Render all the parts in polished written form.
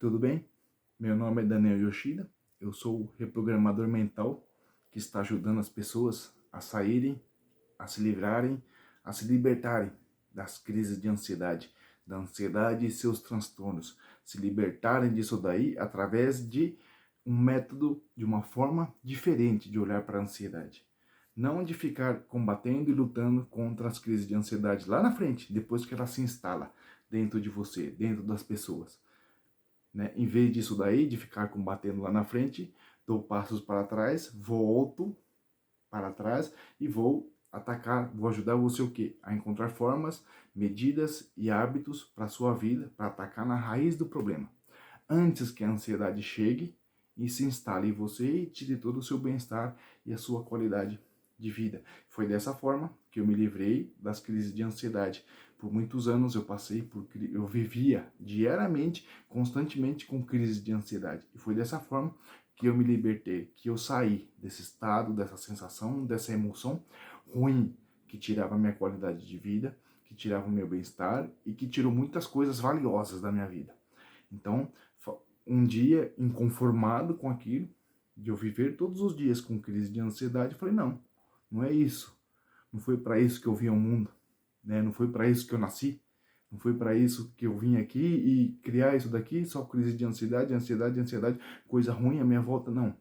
tudo bem? Meu nome é Daniel Yoshida, eu sou o reprogramador mental que está ajudando as pessoas a saírem, a se livrarem, a se libertarem das crises de ansiedade, da ansiedade e seus transtornos, se libertarem disso daí através de um método, de uma forma diferente de olhar para a ansiedade. Não de ficar combatendo e lutando contra as crises de ansiedade lá na frente, depois que ela se instala dentro de você, dentro das pessoas. Né? Em vez disso daí, de ficar combatendo lá na frente, dou passos para trás, volto para trás e vou atacar, vou ajudar você o quê? A encontrar formas, medidas e hábitos para a sua vida, para atacar na raiz do problema. Antes que a ansiedade chegue e se instale em você e tire todo o seu bem-estar e a sua qualidade de vida. Foi dessa forma que eu me livrei das crises de ansiedade. Por muitos anos eu vivia diariamente, constantemente com crises de ansiedade. E foi dessa forma que eu me libertei, que eu saí desse estado, dessa sensação, dessa emoção ruim que tirava a minha qualidade de vida, que tirava o meu bem-estar e que tirou muitas coisas valiosas da minha vida. Então, um dia, inconformado com aquilo, de eu viver todos os dias com crise de ansiedade, eu falei, não é isso. Não foi para isso que eu vim ao mundo, né? Não foi para isso que eu nasci. Não foi para isso que eu vim aqui e criar isso daqui, só crise de ansiedade, ansiedade, coisa ruim à minha volta, não.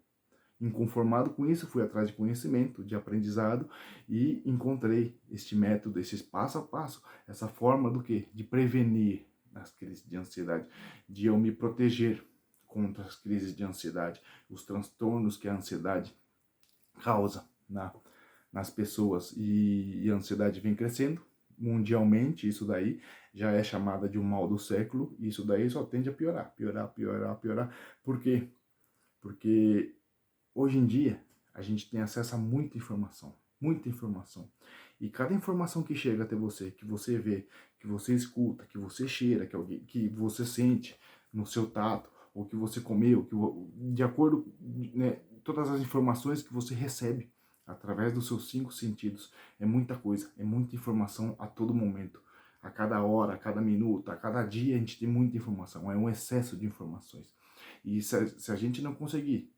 Inconformado com isso, fui atrás de conhecimento, de aprendizado e encontrei este método, esse passo a passo, essa forma do quê? De prevenir as crises de ansiedade, de eu me proteger contra as crises de ansiedade, os transtornos que a ansiedade causa nas pessoas. E a ansiedade vem crescendo mundialmente, isso daí já é chamada de um mal do século, e isso daí só tende a piorar. Por quê? Porque hoje em dia a gente tem acesso a muita informação. E cada informação que chega até você, que você vê, que você escuta, que você cheira, que você sente no seu tato, ou que você comeu, de acordo, né, todas as informações que você recebe através dos seus 5 sentidos, é muita coisa, é muita informação a todo momento. A cada hora, a cada minuto, a cada dia a gente tem muita informação, é um excesso de informações. E se a gente não conseguir,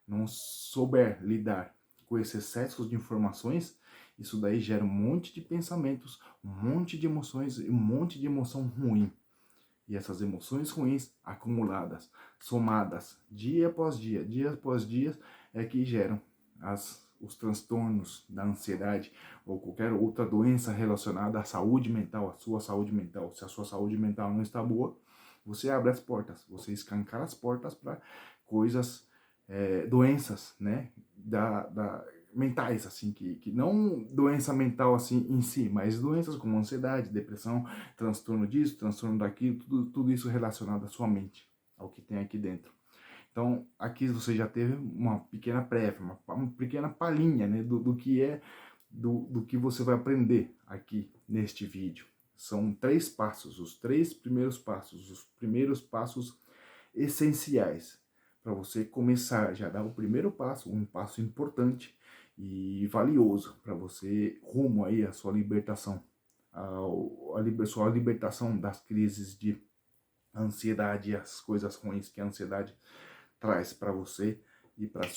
não souber lidar com esse excesso de informações, isso daí gera um monte de pensamentos, um monte de emoções e um monte de emoção ruim. E essas emoções ruins acumuladas, somadas dia após dia, é que geram os transtornos da ansiedade ou qualquer outra doença relacionada à saúde mental, à sua saúde mental. Se a sua saúde mental não está boa, você abre as portas, você escancara as portas para coisas, doenças, né, mentais, assim, que não doença mental assim em si, mas doenças como ansiedade, depressão, transtorno disso, transtorno daquilo, tudo isso relacionado à sua mente, ao que tem aqui dentro. Então, aqui você já teve uma pequena prévia, uma pequena palhinha, né, do que é, do que você vai aprender aqui neste vídeo. São 3 passos, os 3 primeiros passos, os primeiros passos essenciais para você começar, já dar o primeiro passo, um passo importante e valioso para você rumo aí à sua libertação, sua libertação das crises de ansiedade e as coisas ruins que a ansiedade traz para você e para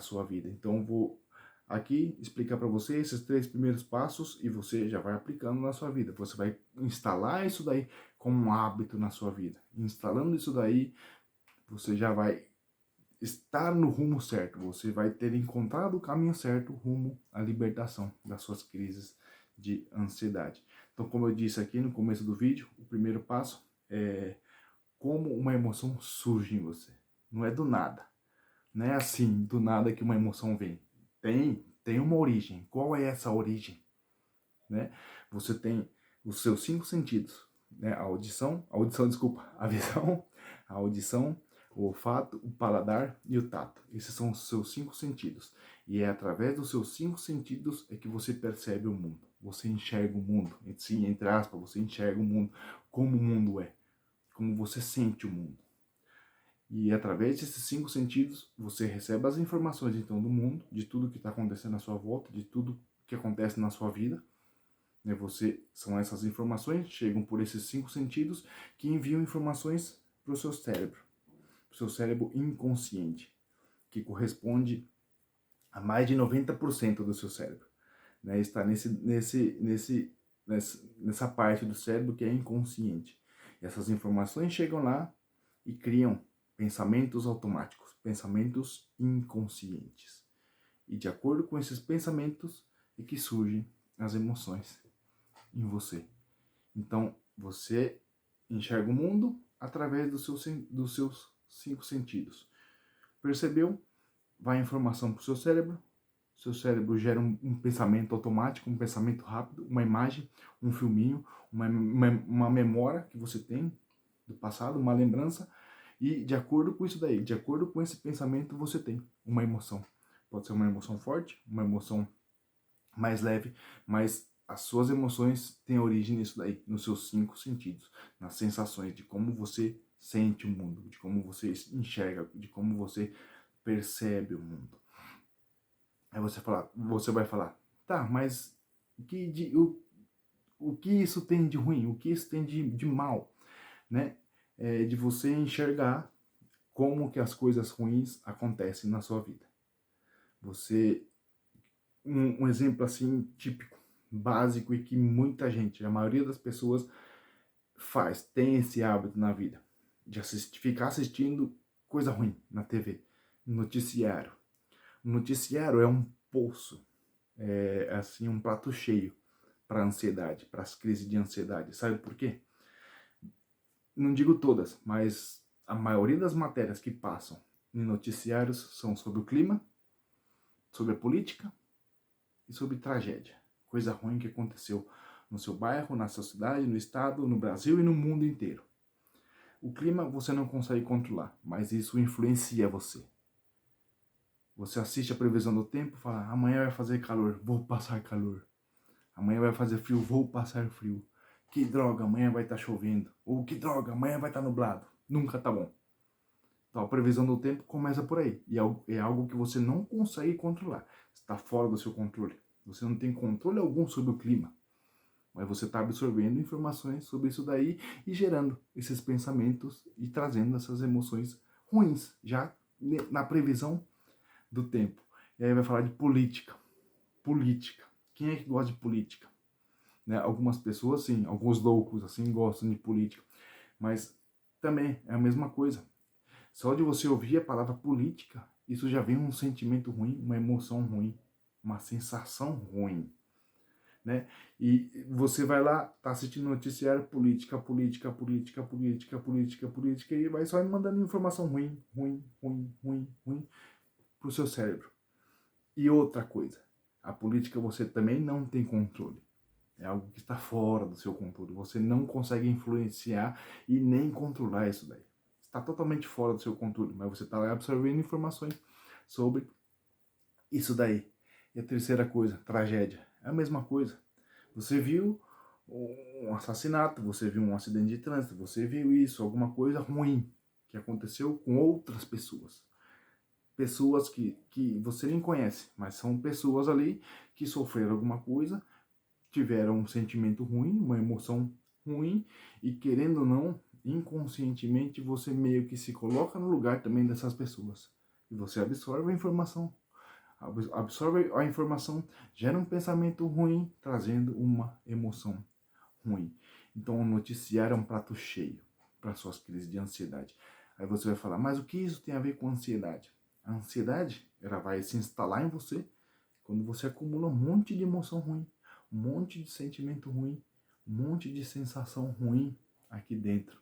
sua vida. Então vou aqui explicar para você esses 3 primeiros passos e você já vai aplicando na sua vida. Você vai instalar isso daí como um hábito na sua vida. Instalando isso daí, você já vai estar no rumo certo, você vai ter encontrado o caminho certo rumo à libertação das suas crises de ansiedade. Então, como eu disse aqui no começo do vídeo, o primeiro passo é como uma emoção surge em você. Não é do nada. Não é assim, do nada que uma emoção vem. Tem uma origem. Qual é essa origem? Né? Você tem os seus 5 sentidos, né? Desculpa, a visão, a audição, o olfato, o paladar e o tato. Esses são os seus 5 sentidos. E é através dos seus 5 sentidos é que você percebe o mundo. Você enxerga o mundo. Sim, entre aspas, você enxerga o mundo. Como o mundo é. Como você sente o mundo. E através desses 5 sentidos, você recebe as informações então do mundo, de tudo que está acontecendo à sua volta, de tudo que acontece na sua vida. São essas informações, chegam por esses 5 sentidos, que enviam informações para o seu cérebro. seu cérebro inconsciente, que corresponde a mais de 90% do seu cérebro, né? Está nessa parte do cérebro que é inconsciente. E essas informações chegam lá e criam pensamentos automáticos, pensamentos inconscientes. E de acordo com esses pensamentos é que surgem as emoções em você. Então, você enxerga o mundo através dos seus 5 sentidos. Percebeu? Vai a informação para o seu cérebro gera um pensamento automático, um pensamento rápido, uma imagem, um filminho, uma memória que você tem do passado, uma lembrança, e de acordo com isso daí, de acordo com esse pensamento, você tem uma emoção. Pode ser uma emoção forte, uma emoção mais leve, mas as suas emoções têm origem nisso daí, nos seus 5 sentidos, nas sensações, de como você sente o mundo, de como você enxerga, de como você percebe o mundo. Aí você vai falar, tá, mas o que isso tem de ruim? O que isso tem de mal? Né? De você enxergar como que as coisas ruins acontecem na sua vida. Você, um exemplo assim típico, básico e que muita gente, a maioria das pessoas tem esse hábito na vida, de ficar assistindo coisa ruim na TV, noticiário. O noticiário é um poço, é assim, um prato cheio para a ansiedade, para as crises de ansiedade. Sabe por quê? Não digo todas, mas a maioria das matérias que passam em noticiários são sobre o clima, sobre a política e sobre tragédia. Coisa ruim que aconteceu no seu bairro, na sua cidade, no estado, no Brasil e no mundo inteiro. O clima você não consegue controlar, mas isso influencia você. Você assiste a previsão do tempo e fala, amanhã vai fazer calor, vou passar calor. Amanhã vai fazer frio, vou passar frio. Que droga, amanhã vai estar chovendo. Ou que droga, amanhã vai estar nublado. Nunca tá bom. Então a previsão do tempo começa por aí. E é algo que você não consegue controlar. Está fora do seu controle. Você não tem controle algum sobre o clima. Mas você está absorvendo informações sobre isso daí e gerando esses pensamentos e trazendo essas emoções ruins, já na previsão do tempo. E aí vai falar de política. Política. Quem é que gosta de política? Né? Algumas pessoas, sim, alguns loucos, assim, gostam de política. Mas também é a mesma coisa. Só de você ouvir a palavra política, isso já vem um sentimento ruim, uma emoção ruim, uma sensação ruim. Né? E você vai lá, tá assistindo noticiário, política, e vai só mandando informação ruim pro seu cérebro. E outra coisa, a política você também não tem controle. É algo que está fora do seu controle. Você não consegue influenciar e nem controlar isso daí. Está totalmente fora do seu controle, mas você está lá absorvendo informações sobre isso daí. E a terceira coisa, tragédia. É a mesma coisa. Você viu um assassinato, você viu um acidente de trânsito, você viu isso, alguma coisa ruim que aconteceu com outras pessoas. Pessoas que você nem conhece, mas são pessoas ali que sofreram alguma coisa, tiveram um sentimento ruim, uma emoção ruim, e querendo ou não, inconscientemente você meio que se coloca no lugar também dessas pessoas. E você absorve a informação. Absorve a informação, gera um pensamento ruim, trazendo uma emoção ruim. Então o noticiário é um prato cheio para suas crises de ansiedade. Aí você vai falar, mas o que isso tem a ver com ansiedade? A ansiedade, ela vai se instalar em você quando você acumula um monte de emoção ruim, um monte de sentimento ruim, um monte de sensação ruim aqui dentro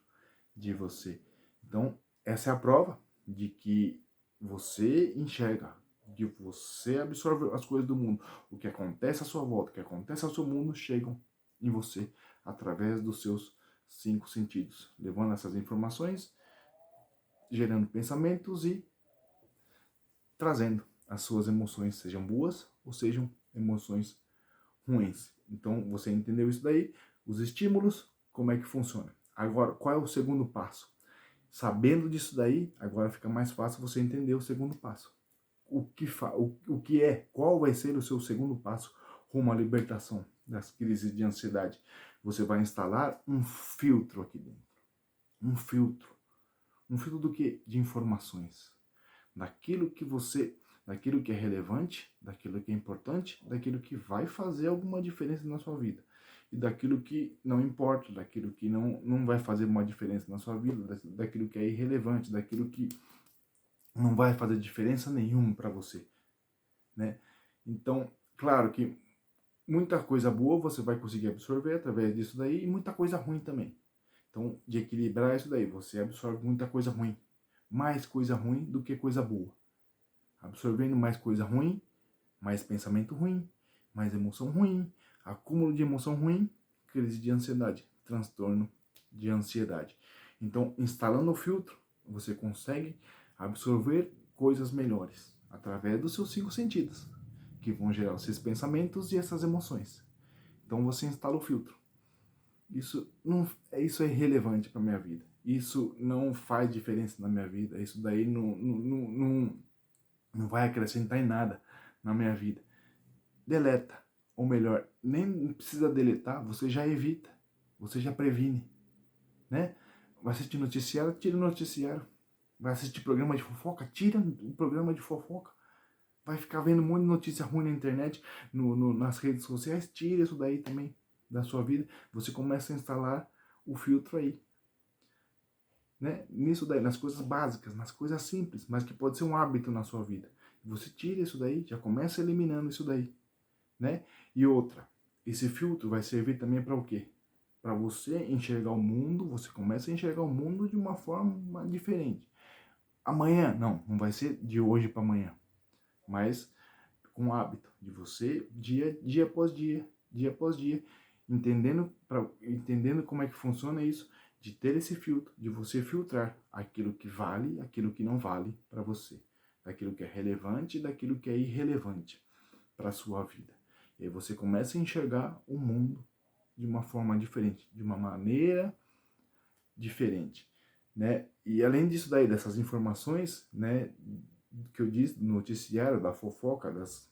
de você. Então, essa é a prova de que você enxerga, de você absorve as coisas do mundo. O que acontece à sua volta, o que acontece ao seu mundo, chegam em você através dos seus 5 sentidos, levando essas informações, gerando pensamentos e trazendo as suas emoções, sejam boas ou sejam emoções ruins. Então, você entendeu isso daí? Os estímulos, como é que funciona? Agora, qual é o segundo passo? Sabendo disso daí, agora fica mais fácil você entender o segundo passo. O que é, qual vai ser o seu segundo passo rumo à libertação das crises de ansiedade? Você vai instalar um filtro aqui dentro. Um filtro. Um filtro do quê? De informações. Daquilo que daquilo que é relevante, daquilo que é importante, daquilo que vai fazer alguma diferença na sua vida. E daquilo que não importa, daquilo que não vai fazer uma diferença na sua vida, daquilo que é irrelevante, daquilo que não vai fazer diferença nenhuma para você, né? Então, claro que muita coisa boa você vai conseguir absorver através disso daí e muita coisa ruim também. Então, de equilibrar isso daí, você absorve muita coisa ruim, mais coisa ruim do que coisa boa. Absorvendo mais coisa ruim, mais pensamento ruim, mais emoção ruim, acúmulo de emoção ruim, crise de ansiedade, transtorno de ansiedade. Então, instalando o filtro, você consegue absorver coisas melhores através dos seus 5 sentidos, que vão gerar os seus pensamentos e essas emoções. Então, você instala o filtro. Isso é irrelevante para minha vida. Isso não faz diferença na minha vida. Isso daí não vai acrescentar em nada na minha vida. Deleta. Ou melhor, nem precisa deletar, você já evita. Você já previne. Né? Vai assistir noticiário, tira o noticiário. Vai assistir programa de fofoca, tira o programa de fofoca. Vai ficar vendo um monte de notícia ruim na internet, nas redes sociais, tira isso daí também da sua vida. Você começa a instalar o filtro aí. Né? Nisso daí, nas coisas básicas, nas coisas simples, mas que pode ser um hábito na sua vida. Você tira isso daí, já começa eliminando isso daí. Né? E outra, esse filtro vai servir também para o quê? Para você enxergar o mundo, você começa a enxergar o mundo de uma forma diferente. Amanhã, não vai ser de hoje para amanhã, mas com o hábito de você, dia após dia, entendendo como é que funciona isso, de ter esse filtro, de você filtrar aquilo que vale, aquilo que não vale para você, daquilo que é relevante e daquilo que é irrelevante para a sua vida. E aí você começa a enxergar o mundo de uma forma diferente, de uma maneira diferente, né? E além disso daí, dessas informações, né, que eu disse, do noticiário, da fofoca, das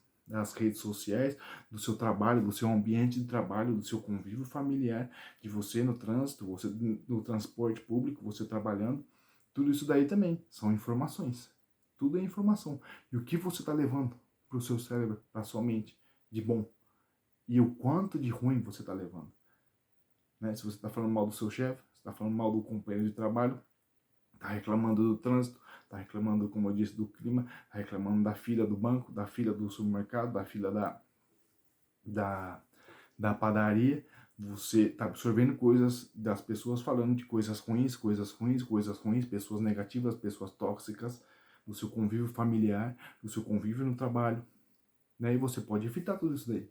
redes sociais, do seu trabalho, do seu ambiente de trabalho, do seu convívio familiar, de você no trânsito, você no transporte público, você trabalhando, tudo isso daí também são informações. Tudo é informação. E o que você está levando para o seu cérebro, para a sua mente, de bom? E o quanto de ruim você está levando? Né? Se você está falando mal do seu chefe, se está falando mal do companheiro de trabalho, está reclamando do trânsito, está reclamando, como eu disse, do clima, está reclamando da fila do banco, da fila do supermercado, da fila da, da padaria. Você está absorvendo coisas das pessoas falando de coisas ruins, pessoas negativas, pessoas tóxicas, do seu convívio familiar, do seu convívio no trabalho. Né? E você pode evitar tudo isso daí.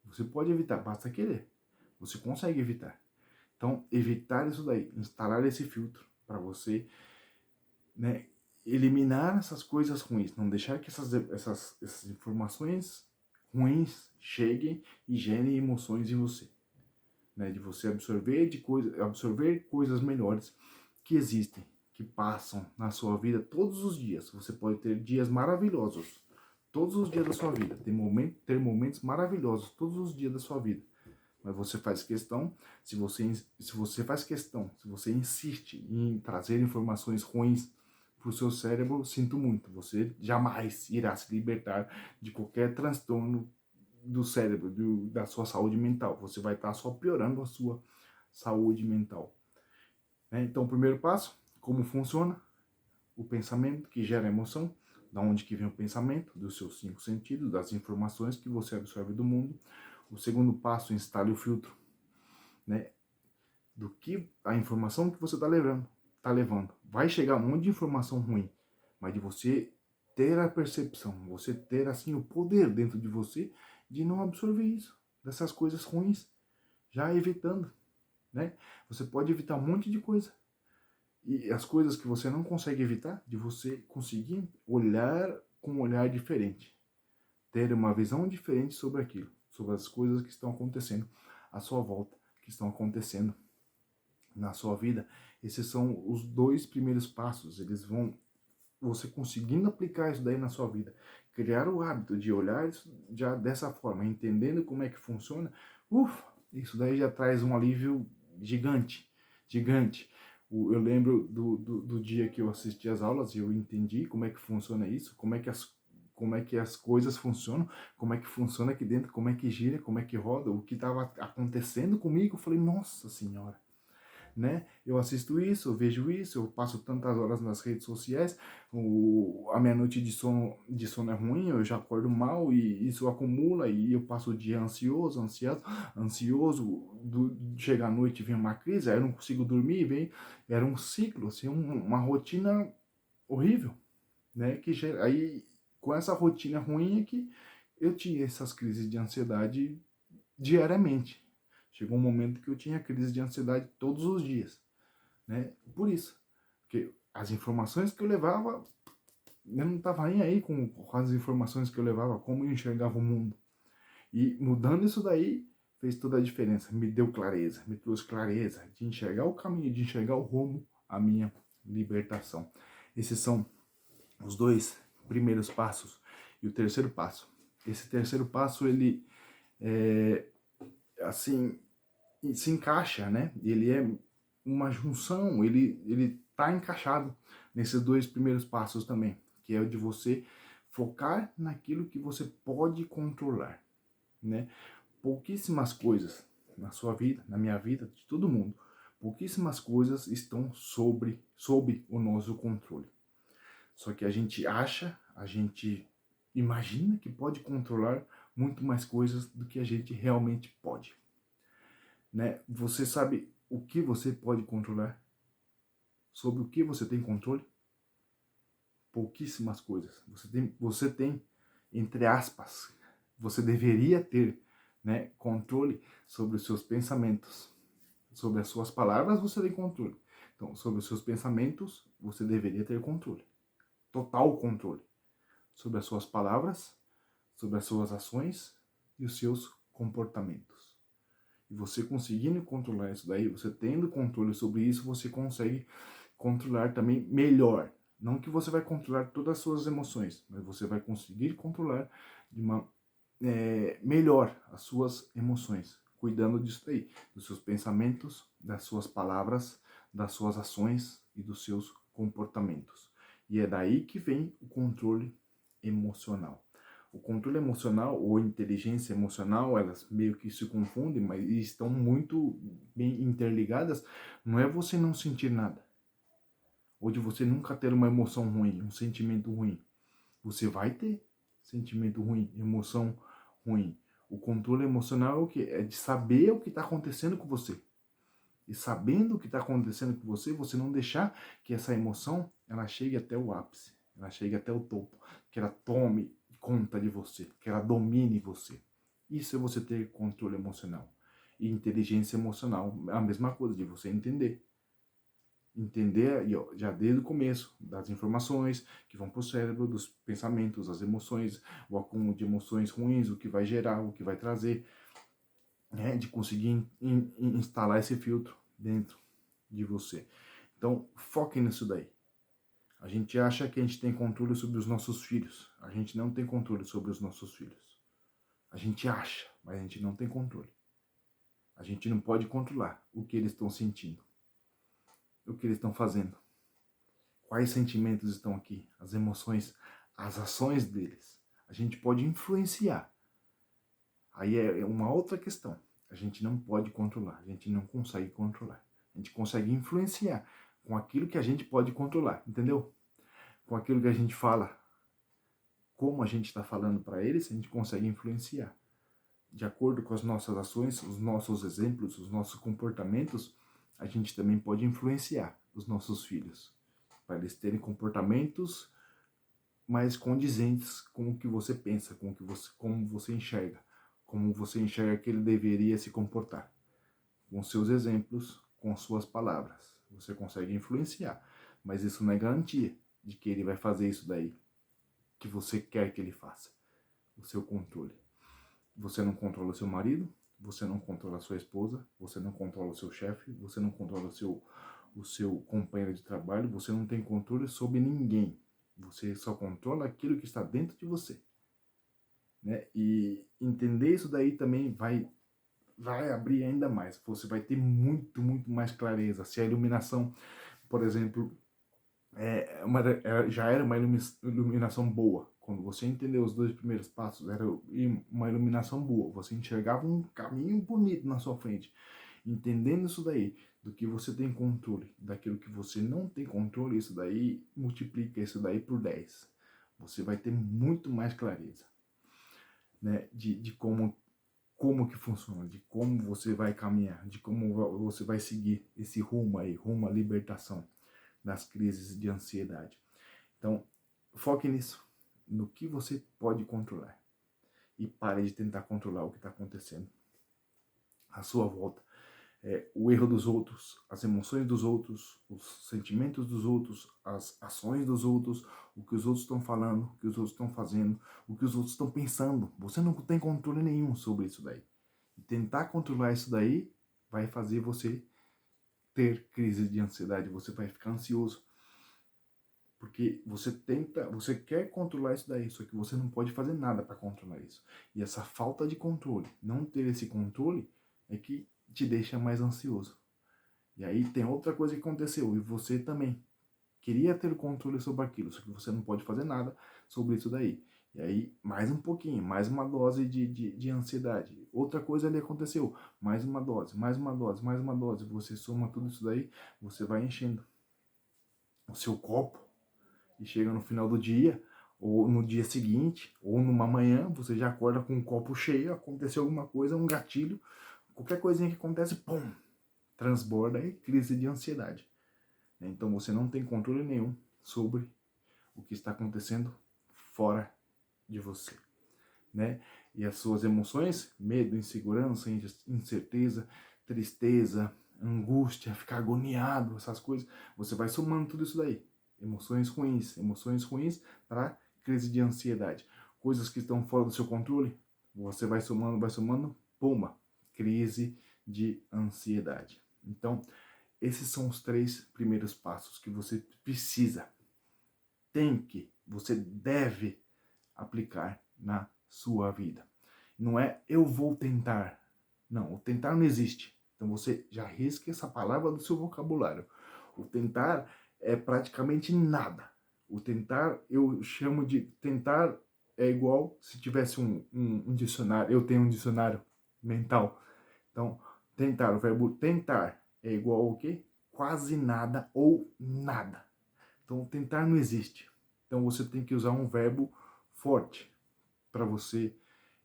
Você pode evitar, basta querer. Você consegue evitar. Então, evitar isso daí, instalar esse filtro para você, né, eliminar essas coisas ruins, não deixar que essas informações ruins cheguem e gerem emoções em você, né, de você absorver coisas melhores que existem, que passam na sua vida todos os dias. Você pode ter dias maravilhosos, todos os dias da sua vida, ter momentos maravilhosos todos os dias da sua vida. Mas você faz questão, se você insiste em trazer informações ruins para o seu cérebro, sinto muito, você jamais irá se libertar de qualquer transtorno do cérebro, da sua saúde mental. Você vai estar só piorando a sua saúde mental. Né? Então, o primeiro passo, como funciona? O pensamento que gera emoção, da onde que vem o pensamento, dos seus 5 sentidos, das informações que você absorve do mundo. O segundo passo, instale o filtro, né, do que a informação que você está levando. Vai chegar um monte de informação ruim, mas de você ter a percepção, você ter assim o poder dentro de você de não absorver isso, dessas coisas ruins, já evitando, né? Você pode evitar um monte de coisa. E as coisas que você não consegue evitar, de você conseguir olhar com um olhar diferente, ter uma visão diferente sobre aquilo, sobre as coisas que estão acontecendo à sua volta, que estão acontecendo na sua vida. Esses são os 2 primeiros passos. Eles vão, você conseguindo aplicar isso daí na sua vida, criar o hábito de olhar isso já dessa forma, entendendo como é que funciona, isso daí já traz um alívio gigante, gigante. Eu lembro do dia que eu assisti às aulas e eu entendi como é que funciona isso, como é que as coisas funcionam, como é que funciona aqui dentro, como é que gira, como é que roda, o que estava acontecendo comigo. Eu falei, nossa senhora, né? Eu assisto isso, eu vejo isso, eu passo tantas horas nas redes sociais, a minha noite de sono é ruim, eu já acordo mal e isso acumula e eu passo o dia ansioso, chega à noite vem uma crise, aí eu não consigo dormir, era um ciclo, assim, uma rotina horrível, né? Aí com essa rotina ruim é que eu tinha essas crises de ansiedade diariamente. Chegou um momento que eu tinha crise de ansiedade todos os dias, né? Por isso, porque as informações que eu levava, eu não estava nem aí com as informações que eu levava, como eu enxergava o mundo. E mudando isso daí, fez toda a diferença. Me deu clareza, me trouxe clareza de enxergar o caminho, de enxergar o rumo, a minha libertação. Esses são os dois primeiros passos. E o terceiro passo. Esse terceiro passo, ele é, assim, se encaixa, né? Ele é uma junção, ele tá encaixado nesses dois primeiros passos também, que é o de você focar naquilo que você pode controlar, né? Pouquíssimas coisas na sua vida, na minha vida, de todo mundo, pouquíssimas coisas estão sob o nosso controle. Só que a gente acha, a gente imagina que pode controlar muito mais coisas do que a gente realmente pode, né? Você sabe o que você pode controlar? Sobre o que você tem controle? Pouquíssimas coisas. Você tem, entre aspas, você deveria ter, né, controle sobre os seus pensamentos. Sobre as suas palavras você tem controle. Então, sobre os seus pensamentos, você deveria ter controle. Total controle. Sobre as suas palavras, sobre as suas ações e os seus comportamentos. E você conseguindo controlar isso daí, você tendo controle sobre isso, você consegue controlar também melhor. Não que você vai controlar todas as suas emoções, mas você vai conseguir controlar de uma melhor as suas emoções, cuidando disso daí, dos seus pensamentos, das suas palavras, das suas ações e dos seus comportamentos. E é daí que vem o controle emocional. O controle emocional ou inteligência emocional, elas meio que se confundem, mas estão muito bem interligadas. Não é você não sentir nada, ou de você nunca ter uma emoção ruim, um sentimento ruim. Você vai ter sentimento ruim, emoção ruim. O controle emocional é o que? É de saber o que está acontecendo com você. E sabendo o que está acontecendo com você, você não deixar que essa emoção ela chegue até o ápice, ela chegue até o topo, que ela tome conta de você, que ela domine você. Isso é você ter controle emocional. E inteligência emocional, a mesma coisa, de você entender. Entender já desde o começo das informações que vão para o cérebro, dos pensamentos, as emoções, o acúmulo de emoções ruins, o que vai gerar, o que vai trazer, né, de conseguir instalar esse filtro dentro de você. Então, foque nisso daí. A gente acha que a gente tem controle sobre os nossos filhos. A gente não tem controle sobre os nossos filhos. A gente acha, mas a gente não tem controle. A gente não pode controlar o que eles estão sentindo, o que eles estão fazendo. Quais sentimentos estão aqui, as emoções, as ações deles. A gente pode influenciar. Aí é uma outra questão. A gente não pode controlar, a gente não consegue controlar. A gente consegue influenciar com aquilo que a gente pode controlar, entendeu? Com aquilo que a gente fala, como a gente está falando para eles, a gente consegue influenciar. De acordo com as nossas ações, os nossos exemplos, os nossos comportamentos, a gente também pode influenciar os nossos filhos, para eles terem comportamentos mais condizentes com o que você pensa, com o que você, como você enxerga que ele deveria se comportar, com seus exemplos, com suas palavras. Você consegue influenciar, mas isso não é garantia de que ele vai fazer isso daí que você quer que ele faça. O seu controle. Você não controla o seu marido, você não controla a sua esposa, você não controla o seu chefe, você não controla o seu companheiro de trabalho, você não tem controle sobre ninguém. Você só controla aquilo que está dentro de você, né? E entender isso daí também vai abrir ainda mais. Você vai ter muito mais clareza. Se a iluminação por exemplo, já era uma iluminação boa. Quando você entendeu os 2 primeiros passos, era uma iluminação boa. Você enxergava um caminho bonito na sua frente. Entendendo isso daí, do que você tem controle, daquilo que você não tem controle, isso daí multiplica isso daí por 10. Você vai ter muito mais clareza, né, de como que funciona, de como você vai caminhar, de como você vai seguir esse rumo aí, rumo à libertação das crises de ansiedade. Então, foque nisso, no que você pode controlar. E pare de tentar controlar o que está acontecendo à sua volta. O erro dos outros, as emoções dos outros, os sentimentos dos outros, as ações dos outros, o que os outros estão falando, o que os outros estão fazendo, o que os outros estão pensando. Você não tem controle nenhum sobre isso daí. E tentar controlar isso daí vai fazer você ter crise de ansiedade, você vai ficar ansioso. Porque você quer controlar isso daí, só que você não pode fazer nada para controlar isso. E essa falta de controle, não ter esse controle, é que te deixa mais ansioso. E aí tem outra coisa que aconteceu, e você também queria ter o controle sobre aquilo, só que você não pode fazer nada sobre isso daí. E aí, mais um pouquinho, mais uma dose de ansiedade. Outra coisa ali aconteceu, mais uma dose, mais uma dose, mais uma dose. Você soma tudo isso daí, você vai enchendo o seu copo, e chega no final do dia, ou no dia seguinte, ou numa manhã, você já acorda com um copo cheio, aconteceu alguma coisa, um gatilho, qualquer coisinha que acontece, pum, transborda e crise de ansiedade. Então você não tem controle nenhum sobre o que está acontecendo fora de você, né? E as suas emoções, medo, insegurança, incerteza, tristeza, angústia, ficar agoniado, essas coisas, você vai somando tudo isso daí. Emoções ruins para crise de ansiedade. Coisas que estão fora do seu controle, você vai somando, puma, crise de ansiedade. Então, esses são os 3 primeiros passos que você precisa, você deve aplicar na sua vida. Não é eu vou tentar. Não, o tentar não existe. Então você já risca essa palavra do seu vocabulário. O tentar é praticamente nada. O tentar, eu chamo de tentar, é igual se tivesse um dicionário. Eu tenho um dicionário mental. Então, tentar, o verbo tentar é igual ao quê? Quase nada ou nada. Então, tentar não existe. Então, você tem que usar um verbo forte para você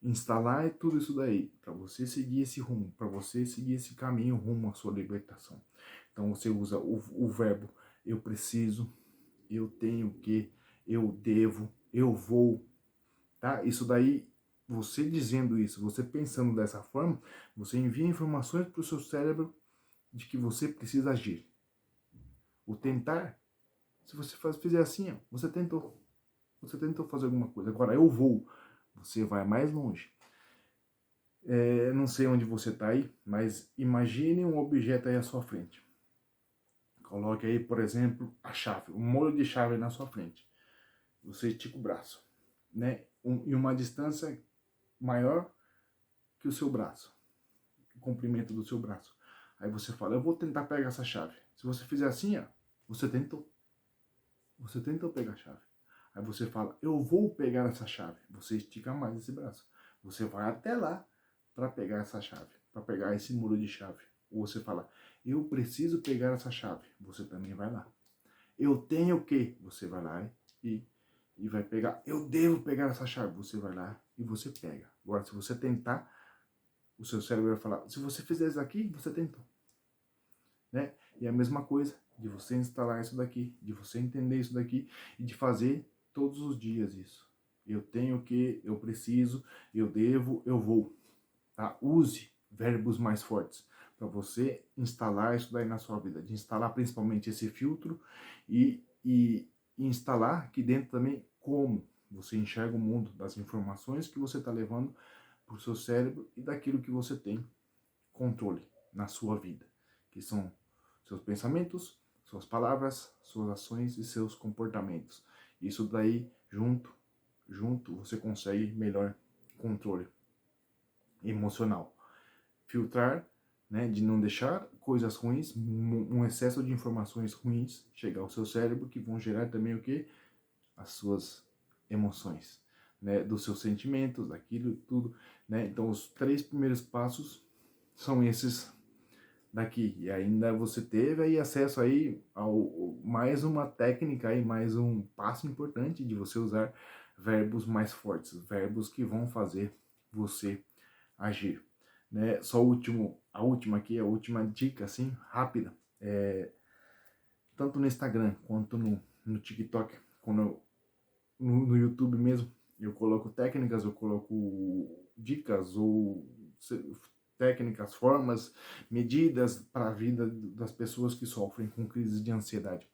instalar tudo isso daí, para você seguir esse rumo, para você seguir esse caminho rumo à sua libertação. Então, você usa o verbo eu preciso, eu tenho que, eu devo, eu vou, tá? Isso daí, você dizendo isso, você pensando dessa forma, você envia informações para o seu cérebro de que você precisa agir. O tentar, se você fizer assim, ó, você tentou. Você tentou fazer alguma coisa. Agora eu vou. Você vai mais longe. Não sei onde você está aí, mas imagine um objeto aí à sua frente. Coloque aí, por exemplo, a chave, um molho de chave na sua frente. Você estica o braço, né? Em uma distância maior que o seu braço, o comprimento do seu braço. Aí você fala, eu vou tentar pegar essa chave. Se você fizer assim, ó, você tentou. Você tentou pegar a chave. Aí você fala, eu vou pegar essa chave. Você estica mais esse braço. Você vai até lá para pegar essa chave, para pegar esse muro de chave. Ou você fala, eu preciso pegar essa chave. Você também vai lá. Eu tenho que, você vai lá e vai pegar. Eu devo pegar essa chave. Você vai lá e você pega. Agora, se você tentar, o seu cérebro vai falar, se você fizer isso aqui, você tentou. Né? E a mesma coisa de você instalar isso daqui, de você entender isso daqui e de fazer todos os dias isso. Eu tenho que, eu preciso, eu devo, eu vou. Tá? Use verbos mais fortes para você instalar isso daí na sua vida. De instalar principalmente esse filtro e instalar aqui dentro também como você enxerga o mundo, das informações que você está levando para o seu cérebro e daquilo que você tem controle na sua vida, que são seus pensamentos, suas palavras, suas ações e seus comportamentos. Isso daí, junto, você consegue melhor controle emocional. Filtrar né? De não deixar coisas ruins, um excesso de informações ruins chegar ao seu cérebro, que vão gerar também o quê? As suas emoções, né? Dos seus sentimentos, daquilo, tudo, né? Então, os 3 primeiros passos são esses daqui. E ainda você teve aí acesso aí ao mais uma técnica aí, mais um passo importante de você usar verbos mais fortes, verbos que vão fazer você agir, né? Só a última aqui, a última dica assim, rápida, tanto no Instagram quanto no TikTok, no YouTube mesmo, eu coloco técnicas, eu coloco dicas ou técnicas, formas, medidas para a vida das pessoas que sofrem com crises de ansiedade.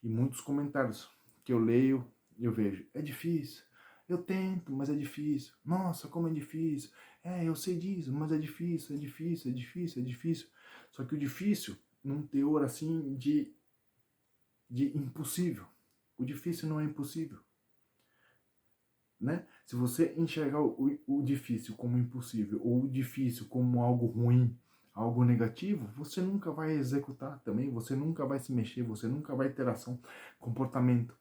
E muitos comentários que eu leio, eu vejo, é difícil, eu tento, mas é difícil. Nossa, como é difícil. Eu sei disso, mas é difícil, é difícil, é difícil, é difícil. Só que o difícil, num teor assim de impossível. O difícil não é impossível, né? Se você enxergar o difícil como impossível ou o difícil como algo ruim, algo negativo, você nunca vai executar também, você nunca vai se mexer, você nunca vai ter ação, comportamento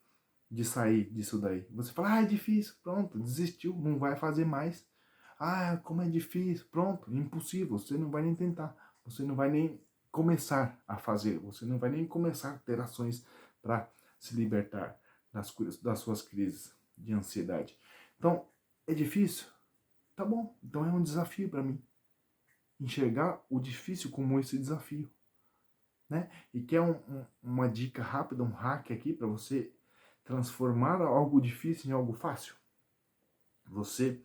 de sair disso daí. Você fala, é difícil, pronto, desistiu, não vai fazer mais. Como é difícil, pronto, impossível, você não vai nem tentar, você não vai nem começar a fazer, você não vai nem começar a ter ações para se libertar das suas crises de ansiedade. Então, é difícil? Tá bom, então é um desafio para mim. Enxergar o difícil como esse desafio, né? E quer uma dica rápida, um hack aqui para você transformar algo difícil em algo fácil? Você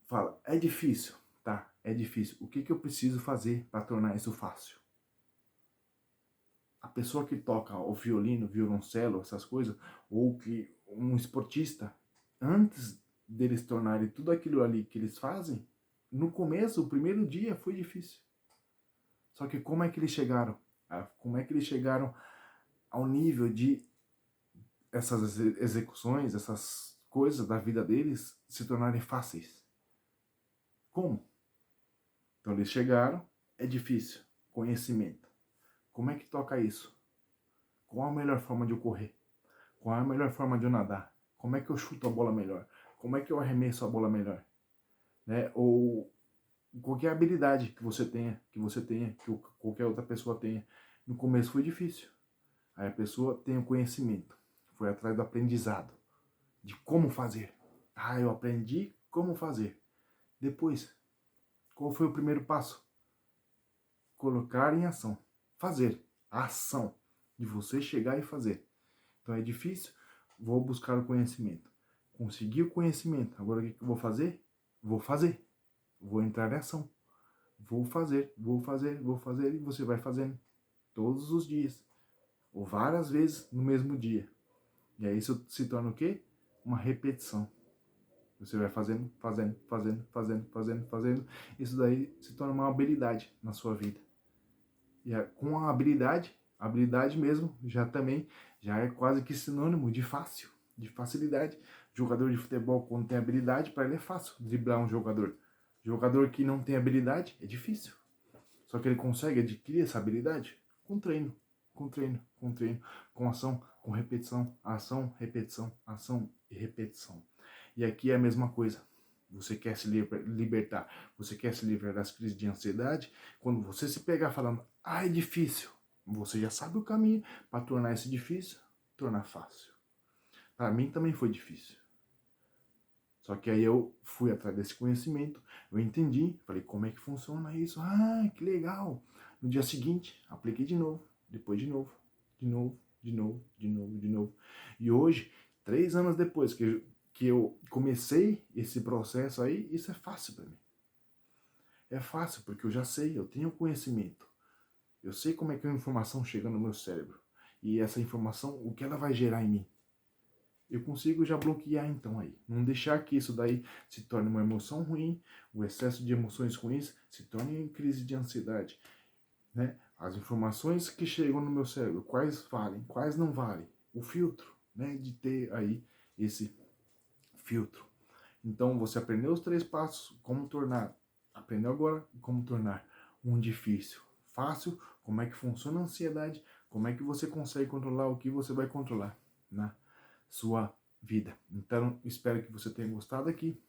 fala, é difícil, tá? É difícil. O que eu preciso fazer para tornar isso fácil? A pessoa que toca o violino, violoncelo, essas coisas, ou que um esportista, antes deles tornarem tudo aquilo ali que eles fazem, no começo, o primeiro dia foi difícil. Só que como é que eles chegaram? Como é que eles chegaram ao nível de essas execuções, essas coisas da vida deles se tornarem fáceis? Como? Então eles chegaram, é difícil, conhecimento. Como é que toca isso? Qual a melhor forma de eu correr? Qual a melhor forma de eu nadar? Como é que eu chuto a bola melhor? Como é que eu arremesso a bola melhor? Né? Ou qualquer habilidade que qualquer outra pessoa tenha. No começo foi difícil. Aí a pessoa tem o conhecimento, foi atrás do aprendizado, de como fazer. Eu aprendi como fazer. Depois, qual foi o primeiro passo? Colocar em ação. Fazer. A ação de você chegar e fazer. Então é difícil, vou buscar o conhecimento. Consegui o conhecimento, agora o que eu vou fazer? Vou fazer. Vou entrar em ação. Vou fazer, vou fazer, vou fazer, e você vai fazendo todos os dias. Ou várias vezes no mesmo dia. E aí isso se torna o quê? Uma repetição. Você vai fazendo, fazendo, fazendo, fazendo, fazendo, fazendo. Isso daí se torna uma habilidade na sua vida. E com a habilidade mesmo, já é quase que sinônimo de fácil, de facilidade. Jogador de futebol, quando tem habilidade, para ele é fácil driblar um jogador. Jogador que não tem habilidade, é difícil. Só que ele consegue adquirir essa habilidade com treino, com treino, com treino, com ação, com repetição, ação, repetição, ação e repetição. E aqui é a mesma coisa. Você quer se libertar, você quer se livrar das crises de ansiedade, quando você se pegar falando, é difícil, você já sabe o caminho para tornar esse difícil, tornar fácil. Para mim também foi difícil. Só que aí eu fui atrás desse conhecimento, eu entendi, falei, como é que funciona isso? Que legal! No dia seguinte, apliquei de novo, depois de novo, de novo, de novo, de novo, de novo. E hoje, 3 anos depois que eu comecei esse processo aí, isso é fácil para mim. É fácil porque eu já sei, eu tenho conhecimento. Eu sei como é que a informação chega no meu cérebro. E essa informação, o que ela vai gerar em mim? Eu consigo já bloquear então aí. Não deixar que isso daí se torne uma emoção ruim, o excesso de emoções ruins se torne em crise de ansiedade. Né? As informações que chegam no meu cérebro, quais valem, quais não valem. O filtro, né? De ter aí esse filtro. Então você aprendeu os 3 passos, como tornar. Aprendeu agora como tornar um difícil. Fácil, como é que funciona a ansiedade, como é que você consegue controlar o que você vai controlar na sua vida. Então, espero que você tenha gostado aqui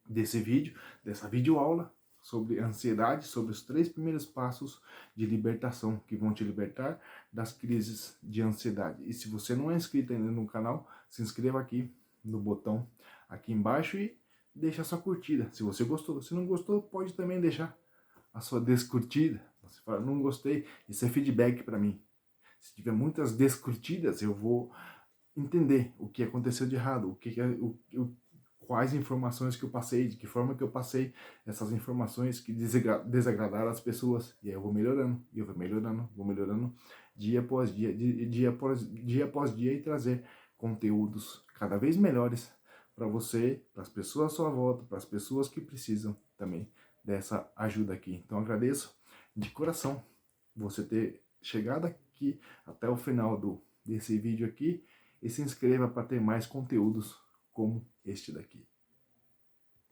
desse vídeo, dessa videoaula sobre ansiedade, sobre os 3 primeiros passos de libertação que vão te libertar das crises de ansiedade. E se você não é inscrito ainda no canal, se inscreva aqui no botão aqui embaixo e deixa a sua curtida, se você gostou. Se não gostou, pode também deixar a sua descurtida. Você fala, não gostei, isso é feedback para mim. Se tiver muitas descurtidas, eu vou entender o que aconteceu de errado, quais informações que eu passei, de que forma que eu passei essas informações que desagradaram as pessoas. E aí eu vou melhorando, e eu vou melhorando dia após dia, dia após dia, e trazer conteúdos cada vez melhores para você, para as pessoas à sua volta, para as pessoas que precisam também dessa ajuda aqui. Então agradeço de coração você ter chegado aqui até o final desse vídeo aqui, e se inscreva para ter mais conteúdos como este daqui.